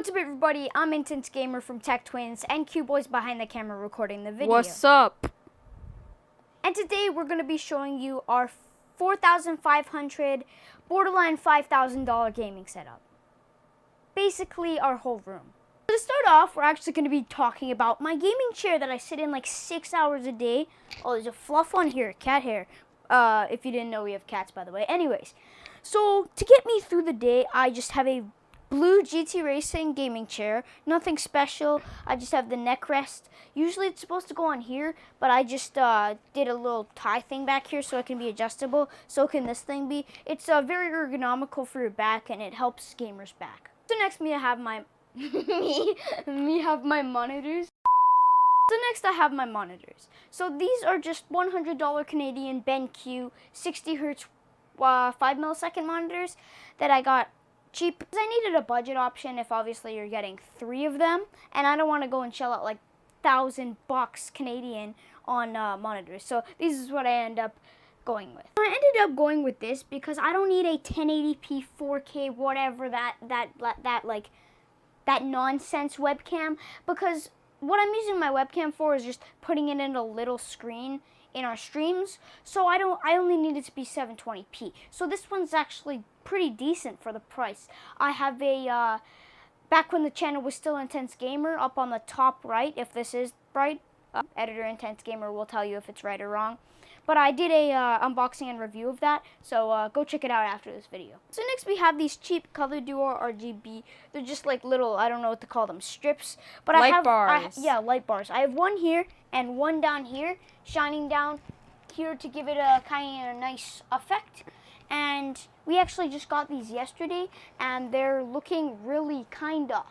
What's up, everybody? I'm Intense Gamer from Tech Twins and Q-Boys behind the camera recording the video. What's up? And today we're going to be showing you our $4,500 borderline $5,000 gaming setup. Basically our whole room. To start off, we're actually going to be talking about my gaming chair that I sit in like 6 hours a day. Oh, there's a fluff on here, cat hair. If you didn't know, we have cats, by the way. Anyways, so to get me through the day, I just have a blue GT Racing gaming chair. Nothing special. I just have the neck rest. Usually it's supposed to go on here, but I just did a little tie thing back here so it can be adjustable. So can this thing be. It's very ergonomical for your back, and it helps gamers' back. So next, I have my have my monitors. So next I have my monitors. So these are just $100 Canadian BenQ 60 Hz 5 millisecond monitors that I got cheap. I needed a budget option if obviously you're getting 3 of them, and I don't want to go and shell out like $1,000 Canadian on monitors. So this is what I end up going with. I ended up going with this because I don't need a 1080p 4K whatever that nonsense webcam, because what I'm using my webcam for is just putting it in a little screen in our streams. So I only need it to be 720p. So this one's actually pretty decent for the price. I have a back when the channel was still Intense Gamer, up on the top right, if this is right, editor Intense Gamer will tell you if it's right or wrong. But I did a unboxing and review of that, so go check it out after this video. So next we have these cheap Color Duo RGB. They're just like little, I don't know what to call them, strips. But light bars. Yeah, light bars. I have one here and one down here, shining down here to give it a kind of nice effect. And we actually just got these yesterday, and they're looking really kind of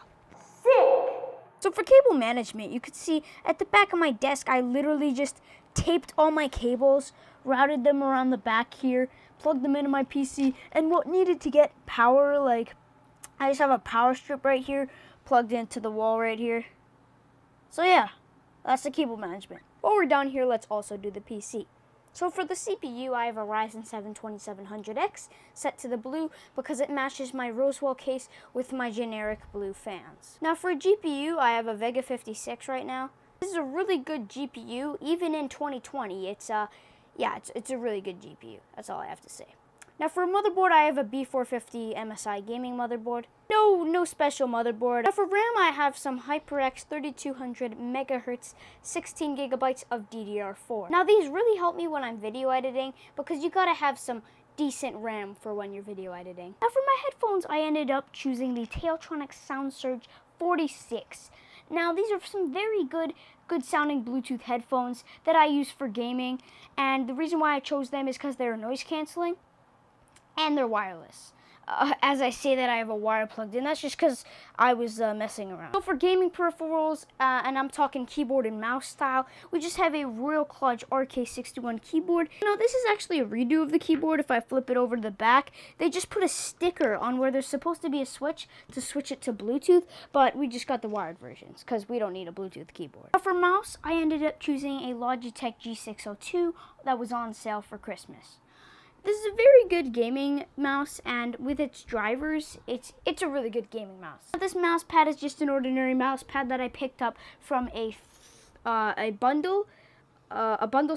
sick. So for cable management, you could see at the back of my desk, I literally just taped all my cables, routed them around the back here, plugged them into my PC, and what needed to get power, like, I just have a power strip right here, plugged into the wall right here. So yeah, that's the cable management. While we're down here, let's also do the PC. So for the CPU, I have a Ryzen 7 2700X set to the blue because it matches my Roswell case with my generic blue fans. Now for a GPU, I have a Vega 56 right now. This is a really good GPU, even in 2020. It's a really good GPU. That's all I have to say. Now for a motherboard, I have a B450 MSI gaming motherboard. No special motherboard. Now for RAM, I have some HyperX 3200 MHz 16 gigabytes of DDR4. Now these really help me when I'm video editing because you gotta have some decent RAM for when you're video editing. Now for my headphones, I ended up choosing the Tailtronic SoundSurge 46. Now these are some very good sounding Bluetooth headphones that I use for gaming, and the reason why I chose them is because they're noise canceling and they're wireless. As I say that, I have a wire plugged in. That's just because I was messing around. So for gaming peripherals, and I'm talking keyboard and mouse style, we just have a Royal Kludge RK61 keyboard. Now this is actually a redo of the keyboard. If I flip it over to the back, they just put a sticker on where there's supposed to be a switch to switch it to Bluetooth, but we just got the wired versions because we don't need a Bluetooth keyboard. Now for mouse, I ended up choosing a Logitech G602 that was on sale for Christmas. This is a very good gaming mouse, and with its drivers, it's a really good gaming mouse. This mouse pad is just an ordinary mouse pad that I picked up from a bundle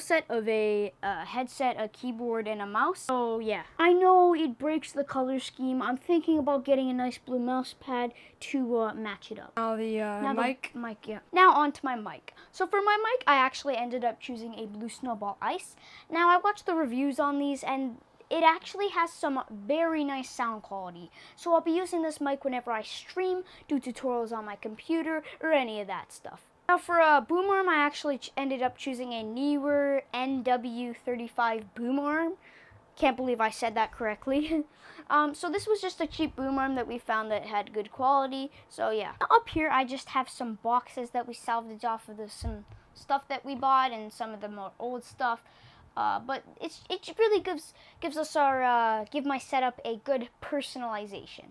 set of a headset, a keyboard, and a mouse. So yeah, I know it breaks the color scheme. I'm thinking about getting a nice blue mouse pad to match it up. Now the mic. Yeah. Now on to my mic. So for my mic, I actually ended up choosing a Blue Snowball Ice. Now I watched the reviews on these, and it actually has some very nice sound quality. So I'll be using this mic whenever I stream, do tutorials on my computer, or any of that stuff. Now for a boom arm, I actually ended up choosing a Neewer NW35 boom arm. Can't believe I said that correctly. So this was just a cheap boom arm that we found that had good quality. So yeah. Up here, I just have some boxes that we salvaged off of some stuff that we bought and some of the more old stuff. But it really gives us our give my setup a good personalization.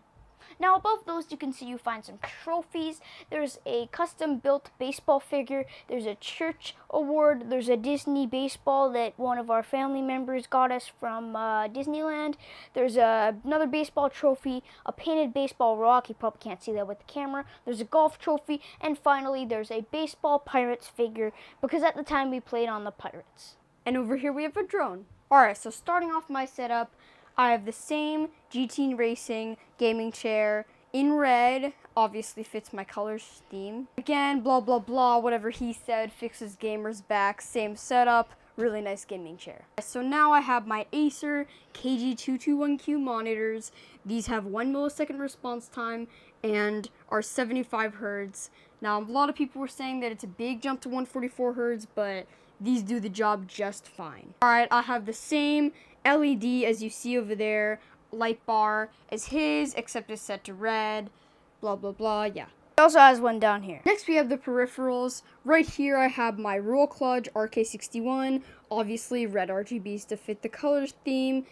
Now above those you can see you find some trophies. There's a custom built baseball figure, there's a church award, there's a Disney baseball that one of our family members got us from Disneyland. There's another baseball trophy, a painted baseball rock, you probably can't see that with the camera. There's a golf trophy, and finally there's a baseball Pirates figure because at the time we played on the Pirates. And over here we have a drone. Alright, so starting off my setup, I have the same GT Racing gaming chair in red, obviously fits my color scheme. Again, blah blah blah, whatever he said, fixes gamers back, same setup, really nice gaming chair. So now I have my Acer KG221Q monitors. These have 1 millisecond response time and are 75 hertz. Now a lot of people were saying that it's a big jump to 144 hertz, but these do the job just fine. Alright, I have the same LED as you see over there, light bar as his, except it's set to red, blah blah blah, yeah. He also has one down here. Next we have the peripherals. Right here I have my roll clutch RK61, obviously red RGBs to fit the color theme.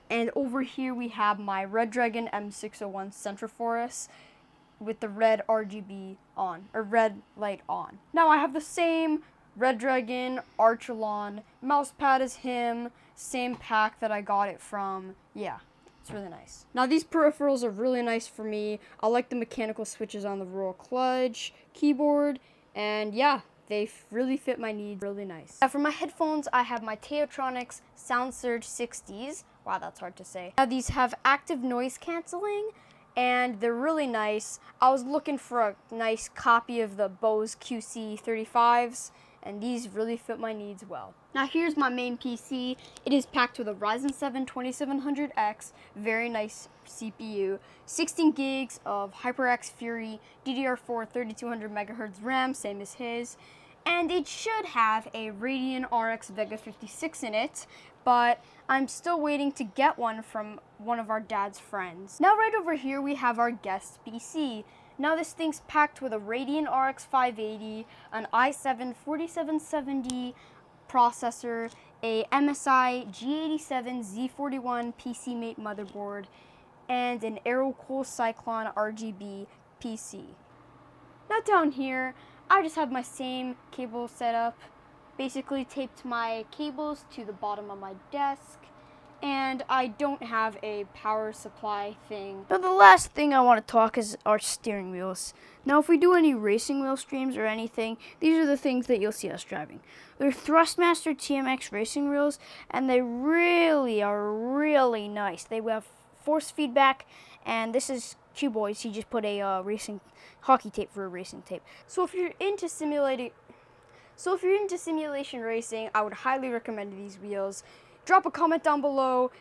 And over here we have my Red Dragon M601 Centroforus with the red RGB on, or red light on. Now I have the same Red Dragon Archelon mouse pad as him, same pack that I got it from. Yeah, it's really nice. Now these peripherals are really nice for me. I like the mechanical switches on the roll clutch keyboard, and yeah, they really fit my needs really nice. Now for my headphones, I have my Teotronics Sound Surge 60s. Wow, that's hard to say. Now these have active noise canceling, and they're really nice. I was looking for a nice copy of the Bose QC35s, and these really fit my needs well. Now here's my main PC. It is packed with a Ryzen 7 2700X, very nice CPU, 16 gigs of HyperX Fury, DDR4 3200 MHz RAM, same as his, and it should have a Radeon RX Vega 56 in it, but I'm still waiting to get one from one of our dad's friends. Now right over here we have our guest PC. Now this thing's packed with a Radeon RX 580, an i7 4770 processor, a MSI G87 Z41 PCMate motherboard, and an AeroCool Cyclone RGB PC. Now down here, I just have my same cable setup, basically taped my cables to the bottom of my desk, and I don't have a power supply thing. Now the last thing I want to talk is our steering wheels. Now if we do any racing wheel streams or anything, these are the things that you'll see us driving. They're Thrustmaster TMX racing wheels, and they really are really nice. They have force feedback, and this is Q-Boys. He just put a racing hockey tape for a racing tape. So if you're into simulation racing, I would highly recommend these wheels. Drop a comment down below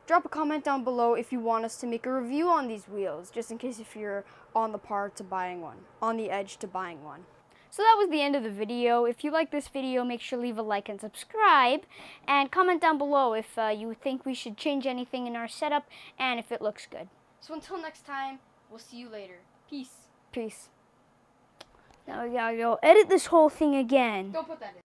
drop a comment down below if you want us to make a review on these wheels, just in case if you're on the edge to buying one. So that was the end of the video. If you like this video, make sure to leave a like and subscribe, and comment down below if you think we should change anything in our setup and if it looks good. So until next time, we'll see you later. Peace. Peace. Now we gotta go edit this whole thing again. Don't put that in.